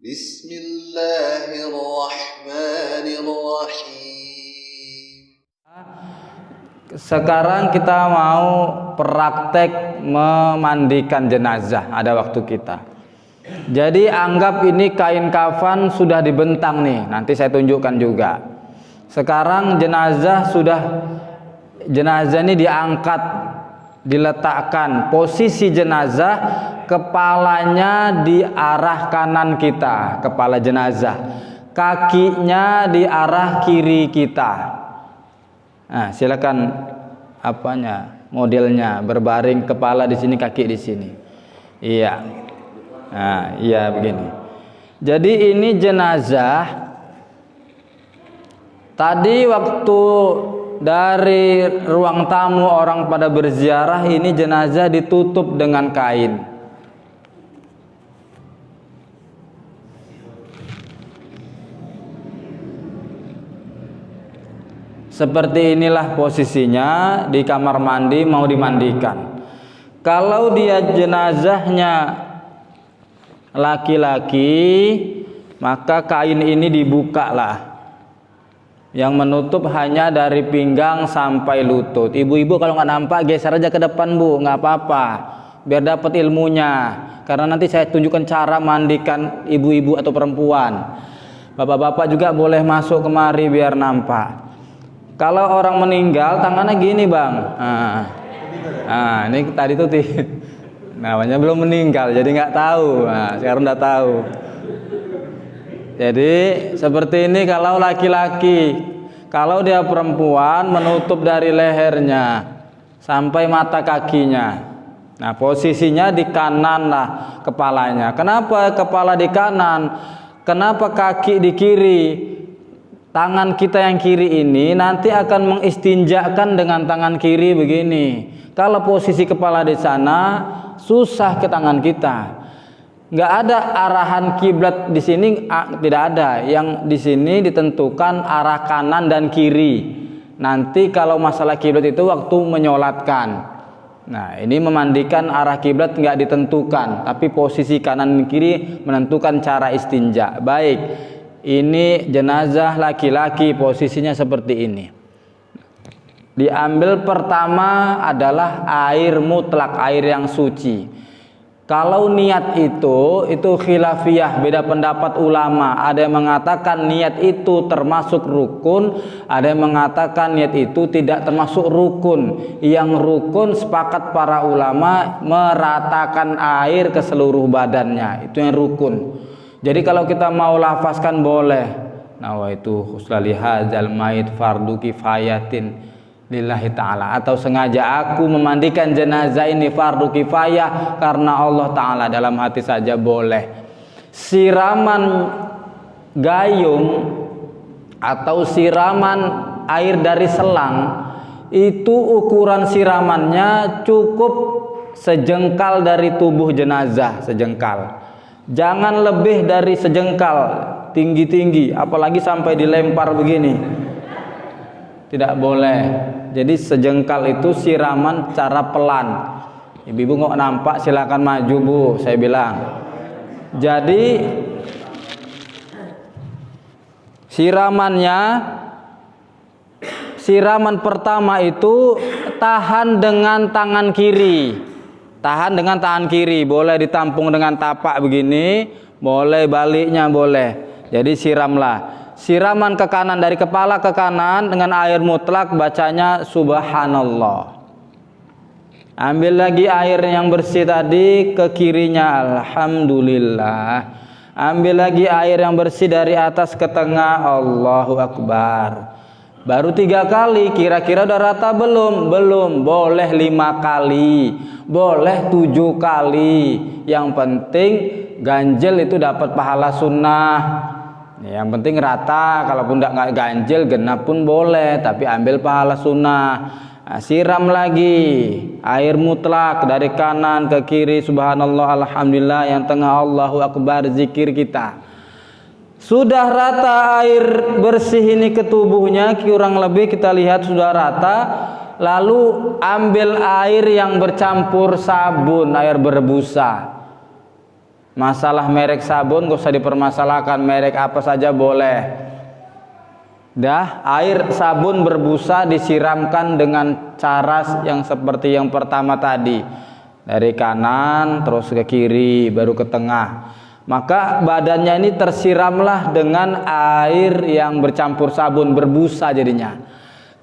Bismillahirrahmanirrahim. Sekarang kita mau praktek memandikan jenazah. Ada waktu kita. Jadi anggap ini kain kafan sudah dibentang nih. Nanti saya tunjukkan juga. Sekarang jenazah ini diangkat, diletakkan. Posisi jenazah, kepalanya di arah kanan kita, kepala jenazah. Kakinya di arah kiri kita. Nah, silakan modelnya berbaring, kepala di sini, kaki di sini. Iya. Nah, iya begini. Jadi ini jenazah. Tadi waktu dari ruang tamu orang pada berziarah, ini jenazah ditutup dengan kain. Seperti inilah posisinya di kamar mandi mau dimandikan. Kalau dia jenazahnya laki-laki, maka kain ini dibuka lah. Yang menutup hanya dari pinggang sampai lutut. Ibu-ibu kalau nggak nampak geser aja ke depan, Bu, nggak apa-apa, biar dapat ilmunya. Karena nanti saya tunjukkan cara mandikan ibu-ibu atau perempuan. Bapak-bapak juga boleh masuk kemari biar nampak. Kalau orang meninggal tangannya gini, Bang. Ini tadi tuh namanya belum meninggal, jadi nggak tahu. Nah, sekarang udah tahu. Jadi seperti ini kalau laki-laki. Kalau dia perempuan menutup dari lehernya sampai mata kakinya. Nah, posisinya di kanan lah kepalanya. Kenapa kepala di kanan? Kenapa kaki di kiri? Tangan kita yang kiri ini nanti akan mengistinjakan dengan tangan kiri begini. Kalau posisi kepala di sana, susah ke tangan kita. Nggak ada arahan kiblat di sini, tidak ada. Yang di sini ditentukan arah kanan dan kiri. Nanti kalau masalah kiblat itu waktu menyolatkan. Nah, ini memandikan arah kiblat nggak ditentukan, tapi posisi kanan dan kiri menentukan cara istinja. Baik, ini jenazah laki-laki, posisinya seperti ini. Diambil pertama adalah air mutlak, air yang suci. Kalau niat itu khilafiyah, beda pendapat ulama. Ada yang mengatakan niat itu termasuk rukun, ada yang mengatakan niat itu tidak termasuk rukun. Yang rukun sepakat para ulama meratakan air ke seluruh badannya, itu yang rukun. Jadi kalau kita mau lafazkan boleh. Nawaitu khuslali hadzal mait fardu kifayatin lillahi ta'ala, atau sengaja aku memandikan jenazah ini fardu kifayah karena Allah Ta'ala, dalam hati saja boleh. Siraman gayung atau siraman air dari selang itu ukuran siramannya cukup sejengkal dari tubuh jenazah, sejengkal. Jangan lebih dari sejengkal, tinggi-tinggi, apalagi sampai dilempar begini. Tidak boleh. Jadi sejengkal itu siraman cara pelan. Ibu-ibu nggak nampak, silakan maju, Bu, saya bilang. Jadi siraman pertama itu tahan dengan tangan kiri. Tahan dengan tangan kiri, boleh ditampung dengan tapak begini, boleh baliknya boleh. Jadi siramlah. Siraman ke kanan, dari kepala ke kanan dengan air mutlak, bacanya subhanallah. Ambil lagi air yang bersih tadi, ke kirinya alhamdulillah. Ambil lagi air yang bersih dari atas ke tengah, Allahu Akbar. Baru 3 kali, kira-kira udah rata belum? Belum. Boleh 5 kali, boleh 7 kali. Yang penting ganjel itu dapat pahala sunnah. Yang penting rata, kalaupun nggak ganjil genap pun boleh, tapi ambil pahala sunnah. Nah, siram lagi air mutlak dari kanan ke kiri, subhanallah, alhamdulillah, yang tengah Allahu Akbar, zikir kita. Sudah rata air bersih ini ke tubuhnya, kurang lebih kita lihat sudah rata. Lalu ambil air yang bercampur sabun, air berbusa. Masalah merek sabun gak usah dipermasalahkan, merek apa saja boleh. Dah, air sabun berbusa disiramkan dengan cara yang seperti yang pertama tadi. Dari kanan terus ke kiri baru ke tengah. Maka badannya ini tersiramlah dengan air yang bercampur sabun, berbusa jadinya.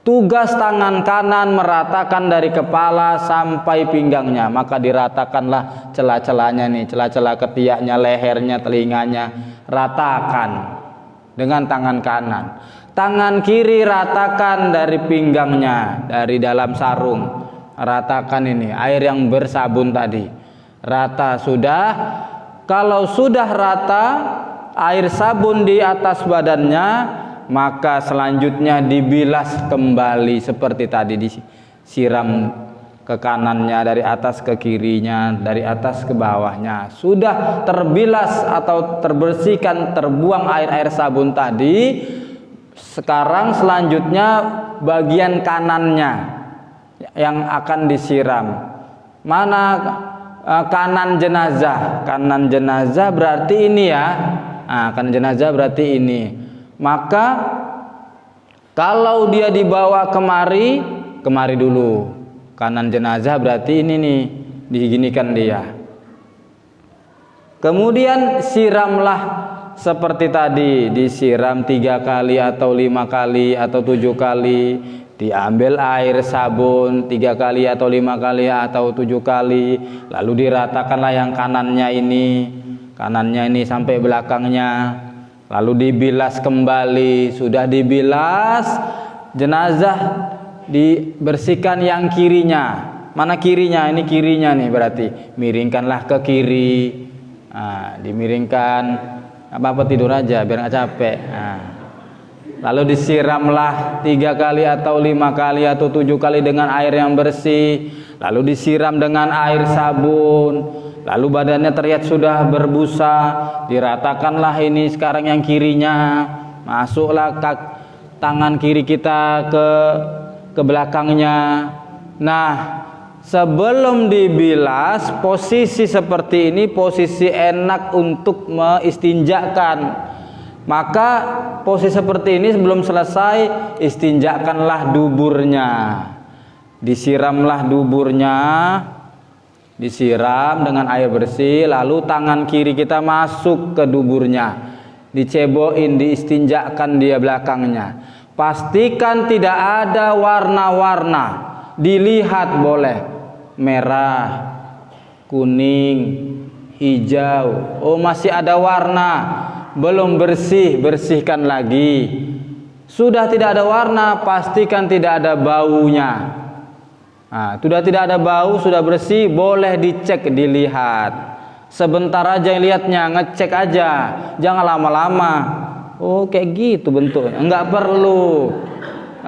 Tugas tangan kanan meratakan dari kepala sampai pinggangnya. Maka diratakanlah celah-celahnya nih, celah-celah ketiaknya, lehernya, telinganya. Ratakan dengan tangan kanan. Tangan kiri ratakan dari pinggangnya, dari dalam sarung. Ratakan ini, air yang bersabun tadi. Rata sudah. Kalau sudah rata air sabun di atas badannya, maka selanjutnya dibilas kembali seperti tadi, disiram ke kanannya, dari atas ke kirinya, dari atas ke bawahnya. Sudah terbilas atau terbersihkan, terbuang air-air sabun tadi. Sekarang selanjutnya bagian kanannya yang akan disiram. Mana kanan jenazah? Kanan jenazah berarti ini ya. Nah, kanan jenazah berarti ini. Maka kalau dia dibawa kemari, kemari dulu. Kanan jenazah berarti ini nih, diginikan dia. Kemudian siramlah seperti tadi, disiram 3 kali atau 5 kali atau 7 kali. Diambil air sabun 3 kali atau 5 kali atau 7 kali, lalu diratakanlah yang kanannya ini sampai belakangnya, lalu dibilas kembali. Sudah dibilas, jenazah dibersihkan yang kirinya. Mana kirinya? Ini kirinya nih, berarti miringkanlah ke kiri. Nah, dimiringkan, apa tidur aja biar nggak capek. Nah, lalu disiramlah 3 kali atau 5 kali atau 7 kali dengan air yang bersih. Lalu disiram dengan air sabun. Lalu badannya terlihat sudah berbusa. Diratakanlah ini sekarang yang kirinya. Masuklah tangan kiri kita ke belakangnya. Nah, sebelum dibilas, posisi seperti ini posisi enak untuk meistinjakan. Maka posisi seperti ini sebelum selesai, istinjakanlah duburnya. Disiramlah duburnya, disiram dengan air bersih. Lalu tangan kiri kita masuk ke duburnya, diceboin, diistinjakan dia belakangnya. Pastikan tidak ada warna-warna. Dilihat boleh merah, kuning, hijau. Oh, masih ada warna, belum bersih, bersihkan lagi. Sudah tidak ada warna, pastikan tidak ada baunya. Nah, sudah tidak ada bau, sudah bersih, boleh dicek, dilihat. Sebentar aja lihatnya, ngecek aja, jangan lama-lama. Oh, kayak gitu bentuknya, nggak perlu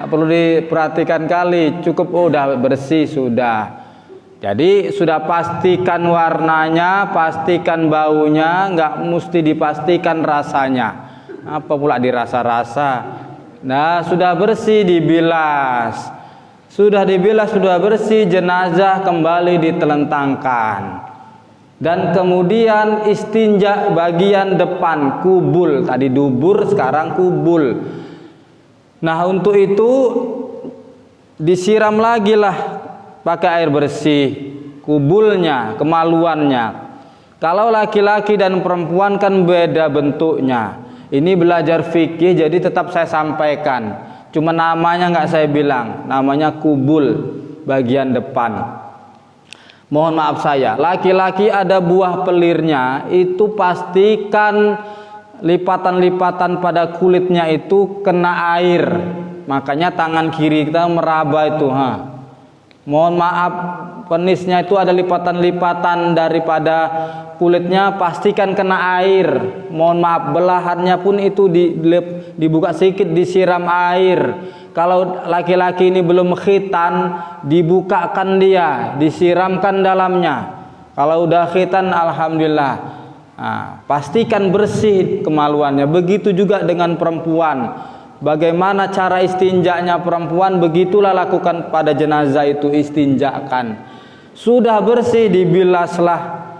diperhatikan kali, cukup udah bersih sudah. Jadi sudah pastikan warnanya, pastikan baunya, nggak mesti dipastikan rasanya. Apa pula dirasa-rasa. Nah, sudah bersih, dibilas. Sudah dibilas, sudah bersih, jenazah kembali ditelentangkan. Dan kemudian istinja bagian depan, kubul. Tadi dubur, sekarang kubul. Nah, untuk itu disiram lagi lah pakai air bersih kubulnya, kemaluannya. Kalau laki-laki dan perempuan kan beda bentuknya. Ini belajar fikih, jadi tetap saya sampaikan. Cuma namanya nggak saya bilang, namanya kubul bagian depan. Mohon maaf saya, laki-laki ada buah pelirnya, itu pastikan lipatan-lipatan pada kulitnya itu kena air. Makanya tangan kiri kita meraba itu. Mohon maaf, penisnya itu ada lipatan-lipatan daripada kulitnya, pastikan kena air. Mohon maaf, belahannya pun itu dibuka sedikit, disiram air. Kalau laki-laki ini belum khitan, dibukakan dia, disiramkan dalamnya. Kalau udah khitan, alhamdulillah. Nah, pastikan bersih kemaluannya. Begitu juga dengan perempuan. Bagaimana cara istinjaknya perempuan, begitulah lakukan pada jenazah itu, istinjakan. Sudah bersih, dibilaslah.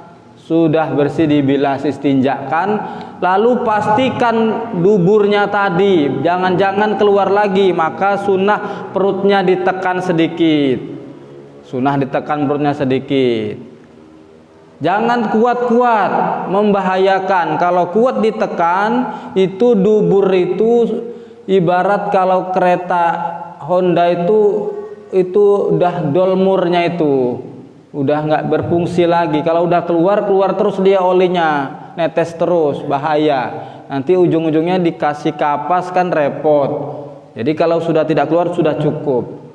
sudah bersih dibilas istinjakan, lalu pastikan duburnya tadi jangan-jangan keluar lagi, maka sunnah perutnya ditekan sedikit. Sunnah ditekan perutnya sedikit. Jangan kuat-kuat, membahayakan. Kalau kuat ditekan, itu dubur itu ibarat kalau kereta Honda itu udah dolmurnya itu udah nggak berfungsi lagi. Kalau udah keluar terus dia olinya, netes terus, bahaya. Nanti ujung-ujungnya dikasih kapas kan repot. Jadi kalau sudah tidak keluar sudah cukup.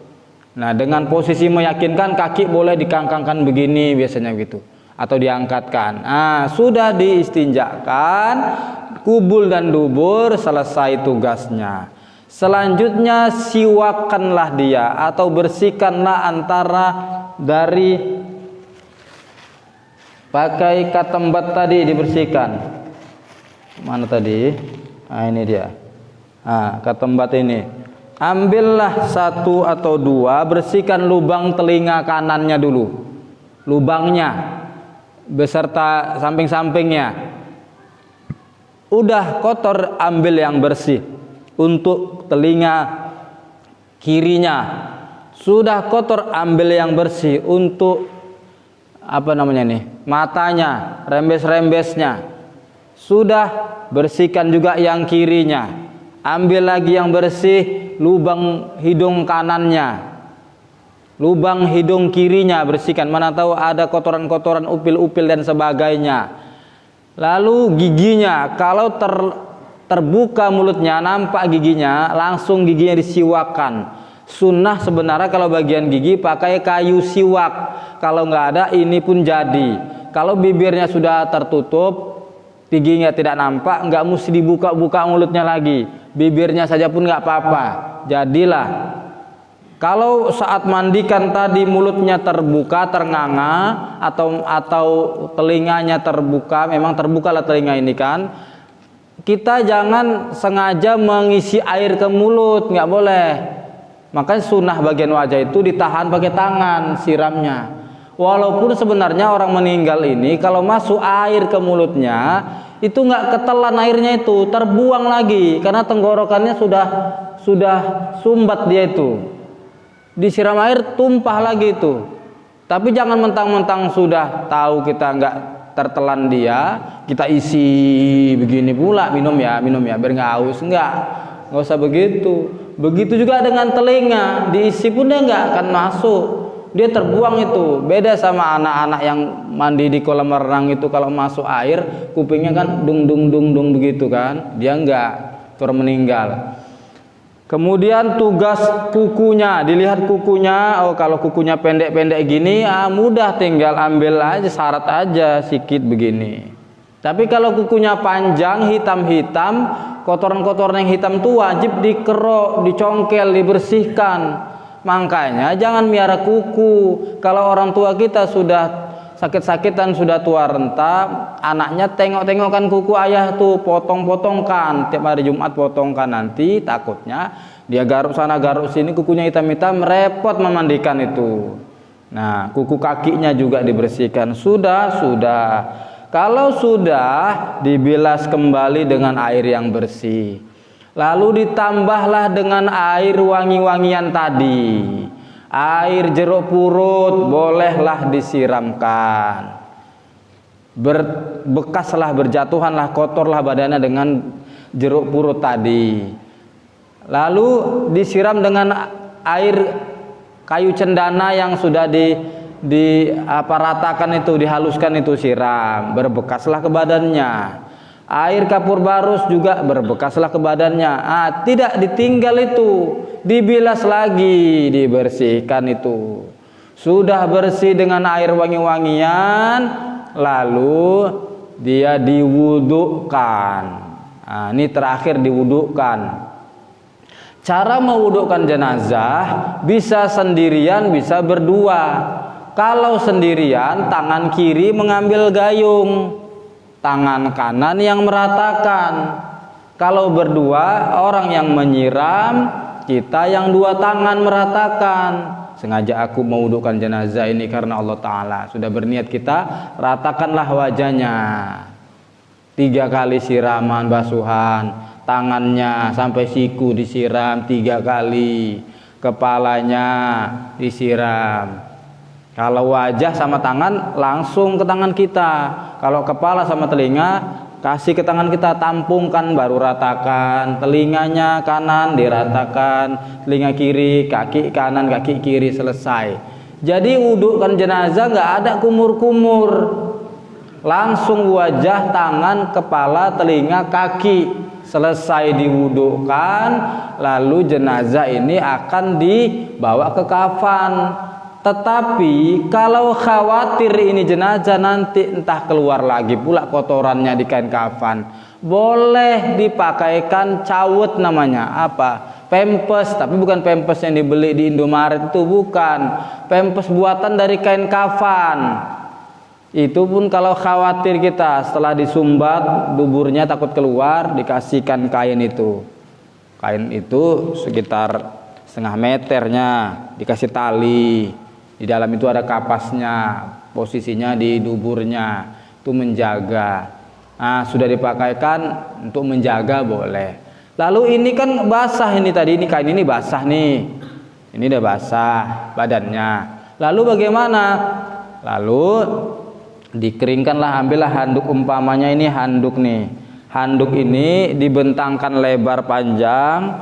Nah, dengan posisi meyakinkan, kaki boleh dikangkangkan begini biasanya gitu, atau diangkatkan. Nah, sudah diistinjakan, kubul dan dubur, selesai tugasnya. Selanjutnya siwakanlah dia atau bersihkanlah antara dari pakai katembat tadi, dibersihkan. Mana tadi? Nah, ini dia. Nah, katembat ini. Ambillah 1 atau 2, bersihkan lubang telinga kanannya dulu. Lubangnya beserta samping-sampingnya. Udah kotor, ambil yang bersih. Untuk telinga kirinya sudah kotor, ambil yang bersih. Untuk matanya, rembes-rembesnya sudah, bersihkan juga yang kirinya. Ambil lagi yang bersih, lubang hidung kanannya, lubang hidung kirinya bersihkan, mana tahu ada kotoran-kotoran, upil-upil dan sebagainya. Lalu giginya, kalau terbuka mulutnya, nampak giginya, langsung giginya disiwakan. Sunnah sebenarnya kalau bagian gigi pakai kayu siwak. Kalau nggak ada, ini pun jadi. Kalau bibirnya sudah tertutup, giginya tidak nampak, nggak mesti dibuka-buka mulutnya lagi. Bibirnya saja pun nggak apa-apa. Jadilah. Kalau saat mandikan tadi mulutnya terbuka, ternganga, atau telinganya terbuka, memang terbuka lah telinga ini kan. Kita jangan sengaja mengisi air ke mulut, nggak boleh. Makanya sunnah bagian wajah itu ditahan pakai tangan siramnya. Walaupun sebenarnya orang meninggal ini kalau masuk air ke mulutnya itu nggak ketelan airnya, itu terbuang lagi karena tenggorokannya sudah sumbat dia itu. Disiram air tumpah lagi itu. Tapi jangan mentang-mentang sudah tahu kita nggak tertelan dia, kita isi begini pula, minum ya biar nggak haus. Nggak usah begitu. Begitu juga dengan telinga, diisi pun dia nggak akan masuk, dia terbuang itu. Beda sama anak-anak yang mandi di kolam renang itu, kalau masuk air kupingnya kan dung dung begitu kan, dia nggak, terus meninggal. Kemudian tugas kukunya, dilihat kukunya. Oh, kalau kukunya pendek-pendek gini, mudah, tinggal ambil aja, syarat aja sikit begini. Tapi kalau kukunya panjang, hitam-hitam, kotoran-kotoran yang hitam itu wajib dikerok, dicongkel, dibersihkan. Makanya jangan miara kuku. Kalau orang tua kita sudah sakit-sakitan, sudah tua renta, anaknya tengok-tengokkan kuku ayah tuh, potong-potongkan tiap hari Jumat, potongkan. Nanti takutnya dia garuk sana garuk sini, kukunya hitam-hitam, repot memandikan itu. Nah, kuku kakinya juga dibersihkan. Sudah. Kalau sudah, dibilas kembali dengan air yang bersih. Lalu ditambahlah dengan air wangi-wangian tadi. Air jeruk purut bolehlah disiramkan. Bekaslah, berjatuhanlah, kotorlah badannya dengan jeruk purut tadi. Lalu disiram dengan air kayu cendana yang sudah ratakan itu, dihaluskan itu, siram, berbekaslah ke badannya. Air kapur barus juga berbekaslah ke badannya. Tidak ditinggal itu, dibilas lagi, dibersihkan itu. Sudah bersih dengan air wangi-wangian, lalu dia diwudukan. Ini terakhir diwudukan. Cara mewudukan jenazah bisa sendirian, bisa berdua. Kalau sendirian, tangan kiri mengambil gayung, tangan kanan yang meratakan. Kalau berdua, orang yang menyiram, kita yang 2 tangan meratakan. sengaja aku mewudukan jenazah ini karena Allah Ta'ala. Sudah berniat kita, ratakanlah wajahnya 3 kali siraman basuhan, tangannya sampai siku disiram 3 kali, kepalanya disiram. Kalau wajah sama tangan langsung ke tangan kita, kalau kepala sama telinga kasih ke tangan kita, tampungkan baru ratakan. Telinganya kanan diratakan, telinga kiri, kaki kanan, kaki kiri, selesai. Jadi wudukan jenazah nggak ada kumur-kumur, langsung wajah, tangan, kepala, telinga, kaki, selesai diwudukan, lalu jenazah ini akan dibawa ke kafan. Tetapi kalau khawatir ini jenazah nanti entah keluar lagi pula kotorannya di kain kafan, boleh dipakaikan cawet, namanya apa? Pempes, tapi bukan pempes yang dibeli di Indomaret, itu bukan. Pempes buatan dari kain kafan. Itu pun kalau khawatir kita setelah disumbat duburnya takut keluar, dikasihkan kain itu. Kain itu sekitar 1/2 meternya, dikasih tali. Di dalam itu ada kapasnya, posisinya di duburnya, itu menjaga. Nah, sudah dipakaikan untuk menjaga boleh. Lalu ini kan basah ini tadi, ini kain ini basah nih. Ini udah basah badannya. Lalu bagaimana? Lalu dikeringkanlah, ambillah handuk, umpamanya ini handuk nih. Handuk ini dibentangkan lebar panjang,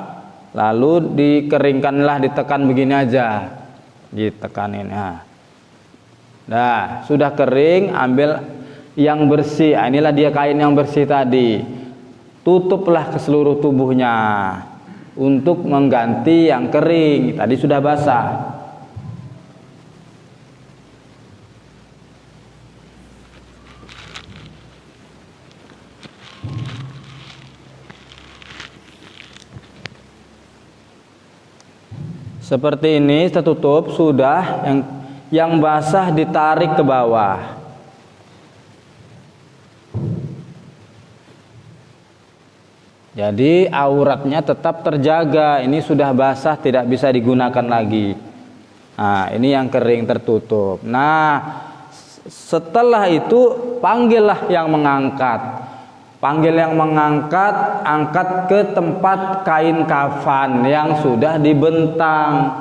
lalu dikeringkanlah, ditekan begini aja. Ditekanin. Nah, sudah kering, ambil yang bersih. Inilah dia kain yang bersih tadi. Tutuplah ke seluruh tubuhnya untuk mengganti yang kering. Tadi sudah basah. Seperti ini tertutup, sudah yang basah ditarik ke bawah. Jadi auratnya tetap terjaga. Ini sudah basah, tidak bisa digunakan lagi. Nah, ini yang kering tertutup. Nah, setelah itu panggillah yang mengangkat. Panggil yang mengangkat, angkat ke tempat kain kafan yang sudah dibentang.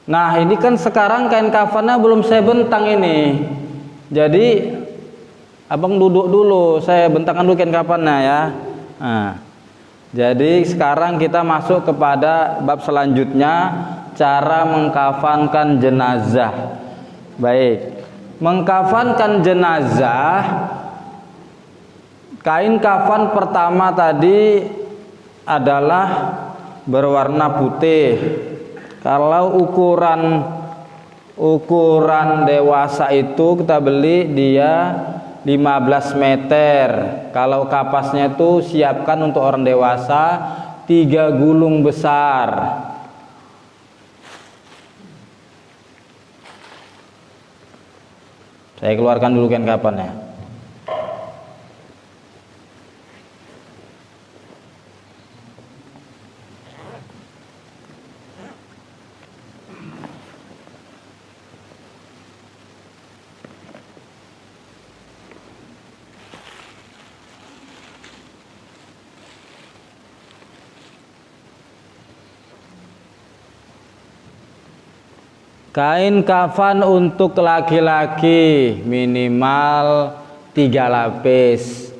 Nah, ini kan sekarang kain kafannya belum saya bentang ini. Jadi abang duduk dulu, saya bentangkan dulu kain kafannya ya. Nah, jadi sekarang kita masuk kepada bab selanjutnya, cara mengkafankan jenazah. Baik, mengkafankan jenazah. Kain kafan pertama tadi adalah berwarna putih. Kalau ukuran dewasa itu kita beli dia 15 meter. Kalau kapasnya itu siapkan untuk orang dewasa 3 gulung besar. Saya keluarkan dulu kain kafannya. Kain kafan untuk laki-laki minimal 3 lapis,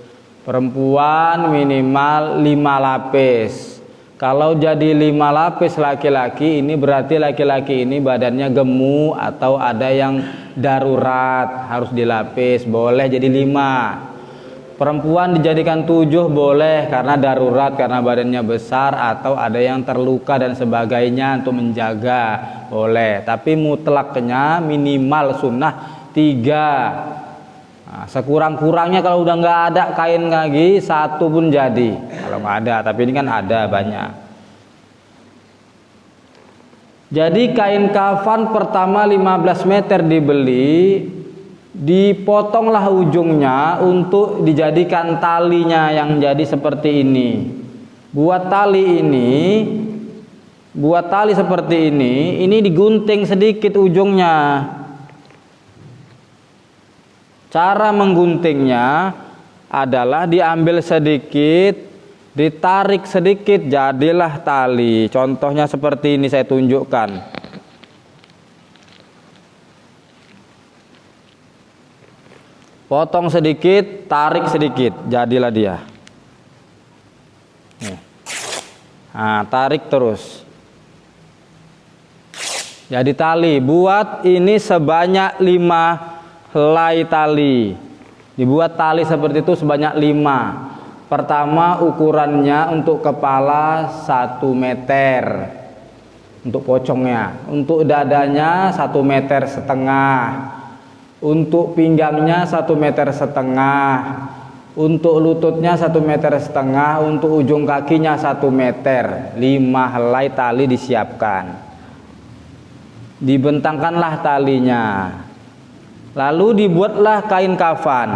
perempuan minimal 5 lapis. Kalau jadi 5 lapis laki-laki, ini berarti laki-laki ini badannya gemuk atau ada yang darurat, harus dilapis, boleh jadi 5. Perempuan dijadikan 7 boleh karena darurat, karena badannya besar atau ada yang terluka dan sebagainya untuk menjaga, boleh. Tapi mutlaknya minimal sunnah 3. Nah, sekurang-kurangnya kalau udah nggak ada kain lagi 1 pun jadi. Kalau nggak ada, tapi ini kan ada banyak. Jadi kain kafan pertama 15 meter dibeli. Dipotonglah ujungnya untuk dijadikan talinya yang jadi seperti ini. Buat tali ini buat tali seperti ini digunting sedikit ujungnya. Cara mengguntingnya adalah diambil sedikit, ditarik sedikit, jadilah tali. Contohnya seperti ini saya tunjukkan. Potong sedikit, tarik sedikit, jadilah dia. Nah, tarik terus. Jadi tali. Buat ini sebanyak 5 helai tali. Dibuat tali seperti itu sebanyak 5. Pertama, ukurannya untuk kepala 1 meter untuk pocongnya. Untuk dadanya 1,5 meter. Untuk pinggangnya 1,5 meter. Untuk lututnya 1,5 meter. Untuk ujung kakinya 1 meter. 5 helai tali disiapkan. Dibentangkanlah talinya. Lalu dibuatlah kain kafan.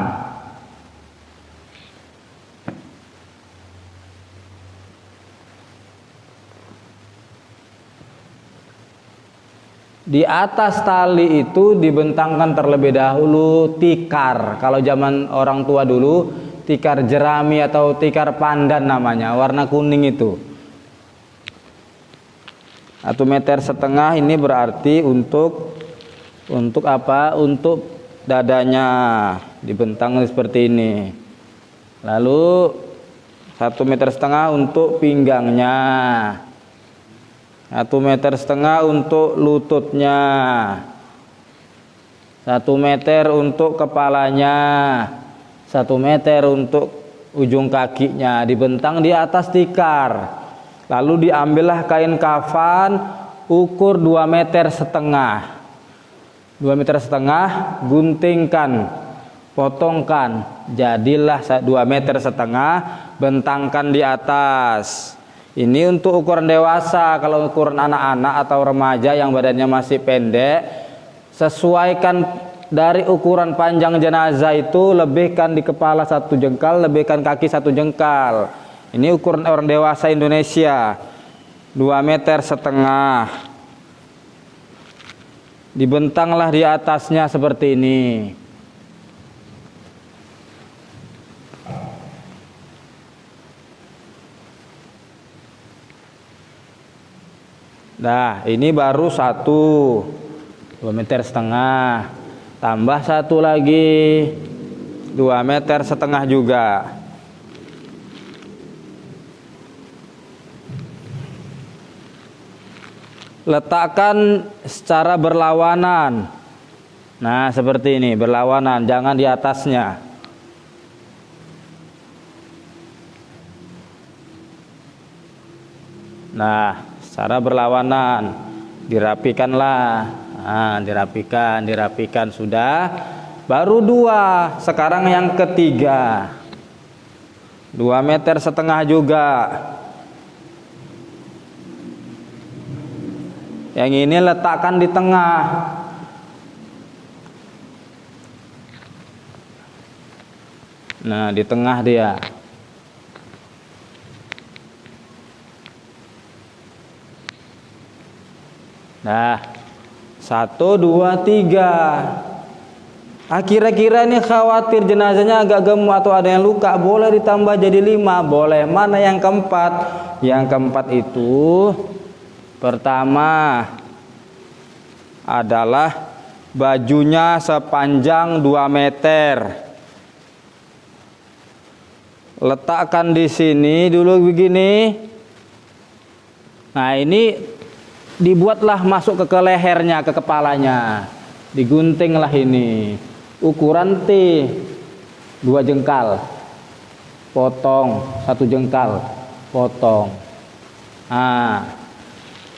Di atas tali itu dibentangkan terlebih dahulu tikar. Kalau zaman orang tua dulu, tikar jerami atau tikar pandan namanya, warna kuning itu. 1,5 meter ini berarti untuk apa? Untuk dadanya, dibentang seperti ini. Lalu 1,5 meter untuk pinggangnya. 1,5 meter untuk lututnya. 1 meter untuk kepalanya. 1 meter untuk ujung kakinya, dibentang di atas tikar. Lalu diambillah kain kafan ukur 2,5 meter. 2,5 meter, guntingkan, potongkan, jadilah 2,5 meter, bentangkan di atas. Ini untuk ukuran dewasa. Kalau ukuran anak-anak atau remaja yang badannya masih pendek, sesuaikan dari ukuran panjang jenazah itu, lebihkan di kepala 1 jengkal, lebihkan kaki 1 jengkal. Ini ukuran orang dewasa Indonesia. 2,5 meter. Dibentanglah di atasnya seperti ini. Nah, ini baru 2,5 meter. Tambah 1 lagi, 2,5 meter juga. Letakkan secara berlawanan. Nah, seperti ini, berlawanan, jangan di atasnya. Nah, secara berlawanan, dirapikanlah. Nah, dirapikan sudah. Baru 2. Sekarang yang ketiga. 2,5 meter juga. Yang ini letakkan di tengah. Nah, di tengah dia. Nah, 1, 2, 3. Kira-kira ini khawatir jenazahnya agak gemuk atau ada yang luka, boleh ditambah jadi 5, boleh. Mana yang keempat? Yang keempat itu pertama adalah bajunya sepanjang 2 meter. Letakkan di sini dulu begini. Nah, ini dibuatlah masuk ke lehernya, ke kepalanya. Diguntinglah ini. Ukuran T 2 jengkal. Potong 1 jengkal. Potong. Nah,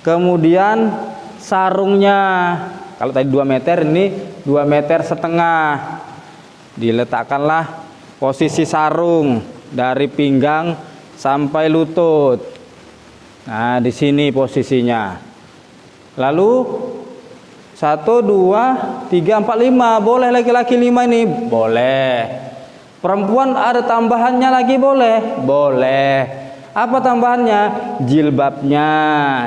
kemudian sarungnya, kalau tadi 2 meter, ini 2,5 meter. Diletakkanlah posisi sarung dari pinggang sampai lutut. Nah, di sini posisinya. Lalu 1, 2, 3, 4, 5. Boleh laki-laki 5 ini? Boleh. Perempuan ada tambahannya lagi boleh? Boleh. Apa tambahannya? Jilbabnya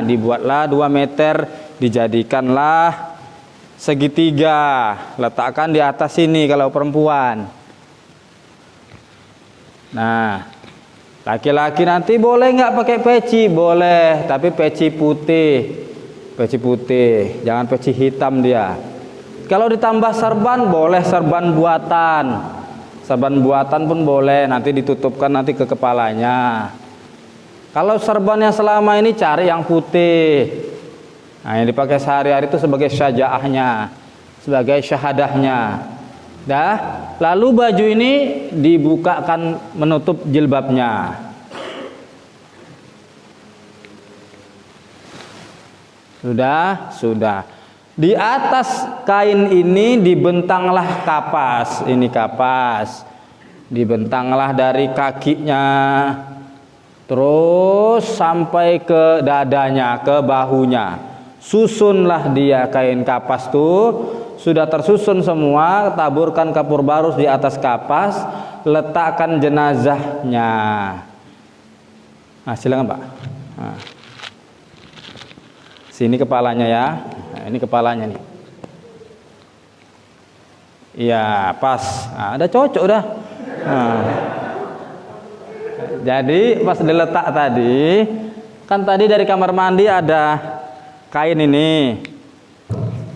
dibuatlah 2 meter, dijadikanlah segitiga, letakkan di atas sini kalau perempuan. Nah, laki-laki nanti boleh nggak pakai peci? Boleh, tapi peci putih. Peci putih, jangan peci hitam dia. Kalau ditambah serban, boleh serban buatan. Serban buatan pun boleh, nanti ditutupkan nanti ke kepalanya. Kalau serban yang selama ini cari yang putih. Nah, yang dipakai sehari-hari itu sebagai syajaahnya, sebagai syahadahnya. Dah, lalu baju ini dibukakan menutup jilbabnya. Sudah. Di atas kain ini dibentanglah kapas. Ini kapas. Dibentanglah dari kakinya, terus sampai ke dadanya, ke bahunya. Susunlah dia kain kapas tuh. Sudah tersusun semua, taburkan kapur barus di atas kapas, letakkan jenazahnya. Nah, silakan Pak. Nah. Sini kepalanya ya. Nah, ini kepalanya nih. Iya, pas. Nah, ada cocok udah. Nah. Jadi pas diletak tadi, kan tadi dari kamar mandi ada kain ini.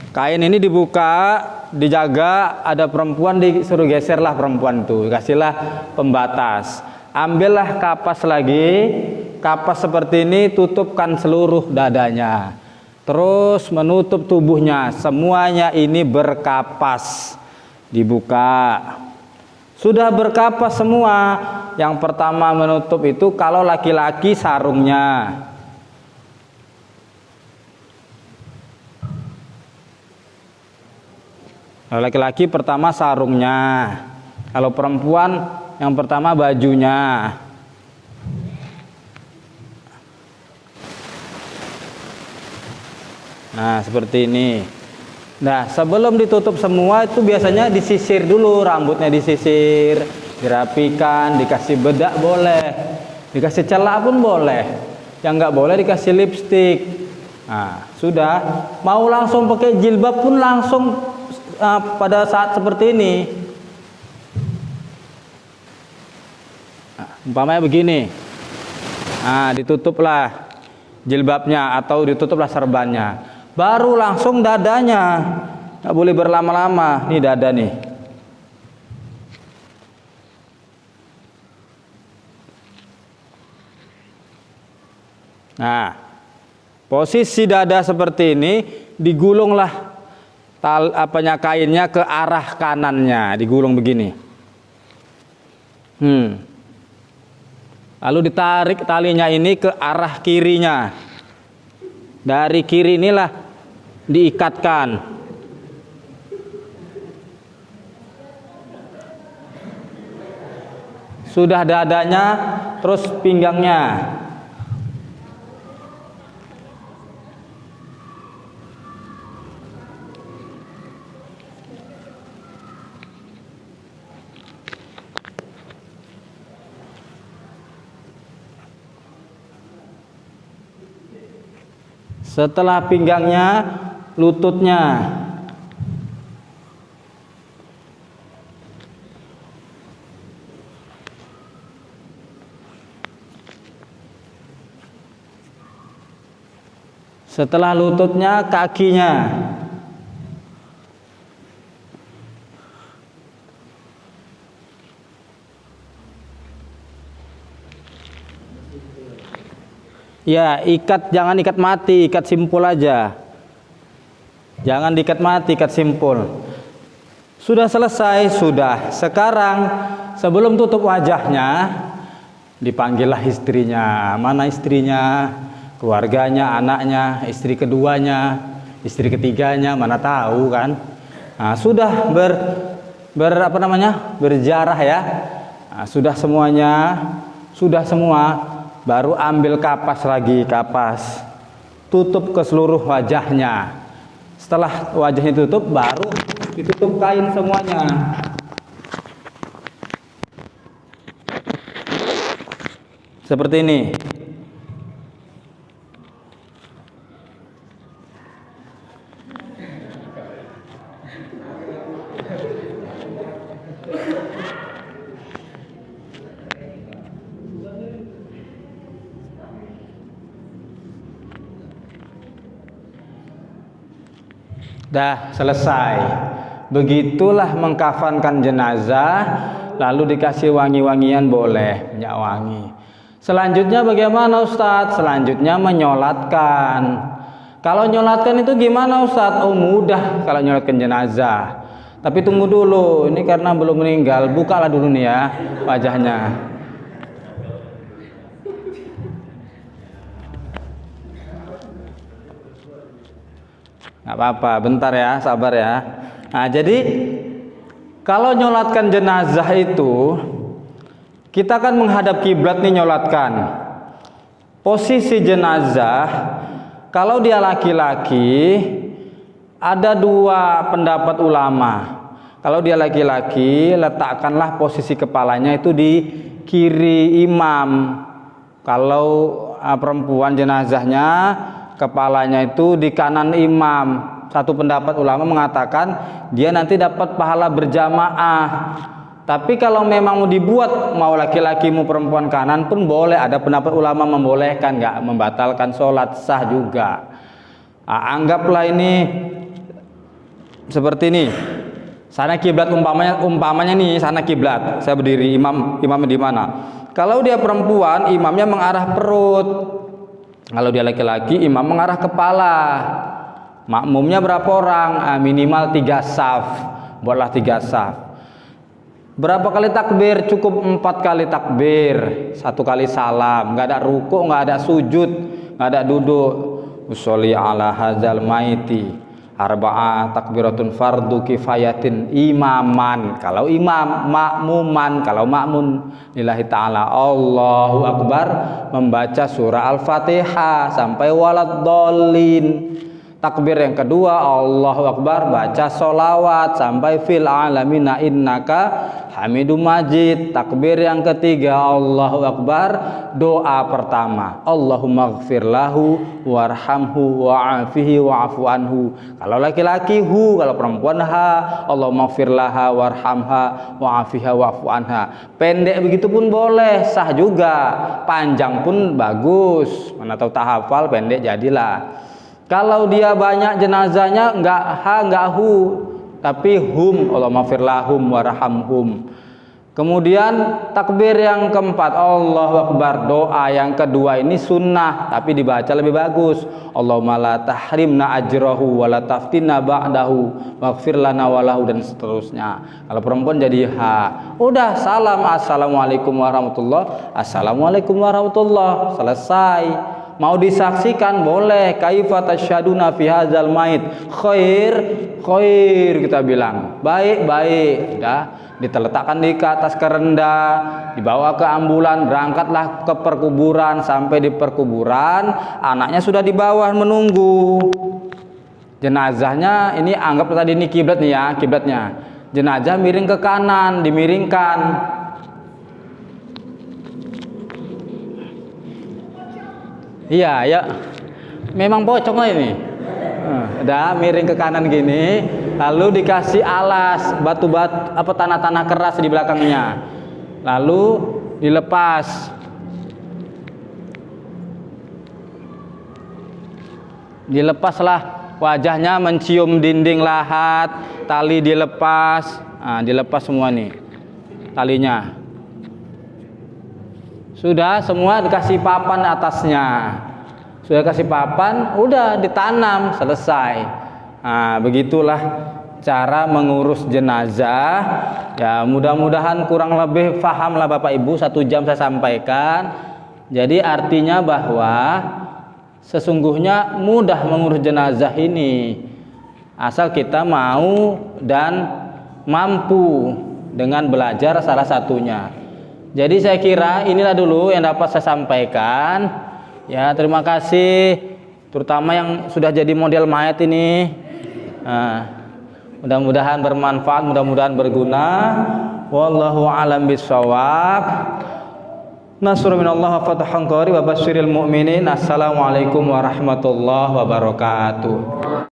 Kain ini dibuka, dijaga, ada perempuan disuruh geserlah perempuan itu, kasihlah pembatas. Ambillah kapas lagi, kapas seperti ini, tutupkan seluruh dadanya. Terus menutup tubuhnya, semuanya ini berkapas. Dibuka. Sudah berkapas semua. Yang pertama menutup itu kalau laki-laki sarungnya. Kalau laki-laki pertama sarungnya. Kalau perempuan yang pertama bajunya. Nah, seperti ini. Nah, sebelum ditutup semua itu biasanya disisir dulu, rambutnya disisir, dirapikan, dikasih bedak boleh, dikasih celak pun boleh. Yang nggak boleh dikasih lipstik. Nah, sudah. Mau langsung pakai jilbab pun langsung pada saat seperti ini. Nah, umpamanya begini. Nah, ditutuplah jilbabnya atau ditutuplah serbannya. Baru langsung dadanya. Nggak boleh berlama-lama. Ini dada nih. Nah, posisi dada seperti ini, digulunglah kainnya ke arah kanannya, digulung begini. Lalu ditarik talinya ini ke arah kirinya. Dari kiri inilah diikatkan. Sudah dadanya, terus pinggangnya. Setelah pinggangnya, lututnya. Setelah lututnya, kakinya. Ya, ikat, jangan ikat mati, ikat simpul aja. Jangan diikat mati, ikat simpul. Sudah selesai, sudah. Sekarang sebelum tutup wajahnya, dipanggillah istrinya. Mana istrinya? Keluarganya, anaknya, istri keduanya, istri ketiganya, mana tahu kan? Nah, sudah berjarah ya. Nah, sudah semuanya, sudah semua. Baru ambil kapas lagi, kapas. Tutup ke seluruh wajahnya. Setelah wajahnya tutup, baru ditutup kain semuanya. Seperti ini. Dah selesai. Begitulah mengkafankan jenazah, lalu dikasih wangi-wangian boleh, minyak wangi. Selanjutnya bagaimana Ustadz? Selanjutnya menyolatkan. Kalau nyolatkan itu gimana Ustadz? Oh mudah kalau nyolatkan jenazah. Tapi tunggu dulu, ini karena belum meninggal, bukalah dulu nih ya wajahnya. Nggak apa-apa, bentar ya, sabar ya. Nah, jadi kalau nyolatkan jenazah itu, kita kan menghadap kiblat nih nyolatkan. Posisi jenazah, kalau dia laki-laki, ada dua pendapat ulama. Kalau dia laki-laki, letakkanlah posisi kepalanya itu di kiri imam. Kalau perempuan jenazahnya, kepalanya itu di kanan imam. Satu pendapat ulama mengatakan dia nanti dapat pahala berjamaah. Tapi kalau memang mau dibuat, mau laki-laki mau perempuan kanan pun boleh. Ada pendapat ulama membolehkan, nggak membatalkan sholat, sah juga. Anggaplah ini seperti ini. Sana kiblat umpamanya nih, sana kiblat. Saya berdiri, imamnya di mana? Kalau dia perempuan, imamnya mengarah perut. Kalau dia laki-laki, imam mengarah kepala. Makmumnya berapa orang? Minimal 3 saf. Buatlah 3 saf. Berapa kali takbir? Cukup 4 kali takbir. 1 kali salam. Nggak ada ruku, nggak ada sujud, nggak ada duduk. Usolli ala hadzal maiti arba'ah takbiratun fardu kifayatin imaman. Kalau imam, makmuman. Kalau makmum lillahi ta'ala, Allahu akbar, membaca surah Al-Fatihah sampai waladdallin. Takbir yang kedua, Allahu akbar, baca sholawat sampai fil alamina innaka hamidum majid. Takbir yang ketiga, Allahu akbar, doa pertama, Allahumma ghfir lahu warhamhu wa'afihi wa'afu anhu. Kalau laki-laki hu, kalau perempuan ha, Allahumma ghfir laha warhamha wa'afiha wa'afu anha. Pendek begitu pun boleh, sah juga. Panjang pun bagus. Mana tahu tak hafal, pendek jadilah. Kalau dia banyak jenazahnya, enggak ha, enggak hu, tapi hum, Allahumma ghfir lahum warhamhum. Kemudian takbir yang keempat, Allahu akbar, doa yang kedua ini sunnah, tapi dibaca lebih bagus. Allahumma la tahrimna ajrahu wa la taftinna ba'dahu waghfir lana walahu, dan seterusnya. Kalau perempuan jadi ha. Udah salam, assalamualaikum warahmatullah, assalamualaikum warahmatullah, selesai. Mau disaksikan boleh. Kaifa tasyaduna fi hadzal mait? Khair, khair kita bilang. Baik, baik. Udah, diteletakkan di atas kerenda, dibawa ke ambulan, berangkatlah ke perkuburan. Sampai di perkuburan, anaknya sudah di bawah menunggu. Jenazahnya ini anggap tadi ini kiblat nih ya, kiblatnya. Jenazah miring ke kanan, dimiringkan. Iya, ya. Memang pocong lah ini. Udah miring ke kanan gini, lalu dikasih alas, batu-batu apa tanah-tanah keras di belakangnya. Lalu dilepas. Dilepaslah, wajahnya mencium dinding lahat, tali dilepas. Nah, dilepas semua nih talinya. Sudah semua dikasih papan atasnya. Sudah kasih papan, udah ditanam, selesai. Nah, begitulah cara mengurus jenazah. Ya, mudah-mudahan kurang lebih pahamlah Bapak Ibu, 1 jam saya sampaikan. Jadi artinya bahwa sesungguhnya mudah mengurus jenazah ini. Asal kita mau dan mampu dengan belajar salah satunya. Jadi saya kira inilah dulu yang dapat saya sampaikan. Ya, terima kasih terutama yang sudah jadi model mayat ini. Mudah-mudahan bermanfaat, mudah-mudahan berguna. Wallahu a'lam bishawab. Nasrun minallah wa fathun qarib wa basyiril mu'minin. Assalamualaikum warahmatullahi wabarakatuh.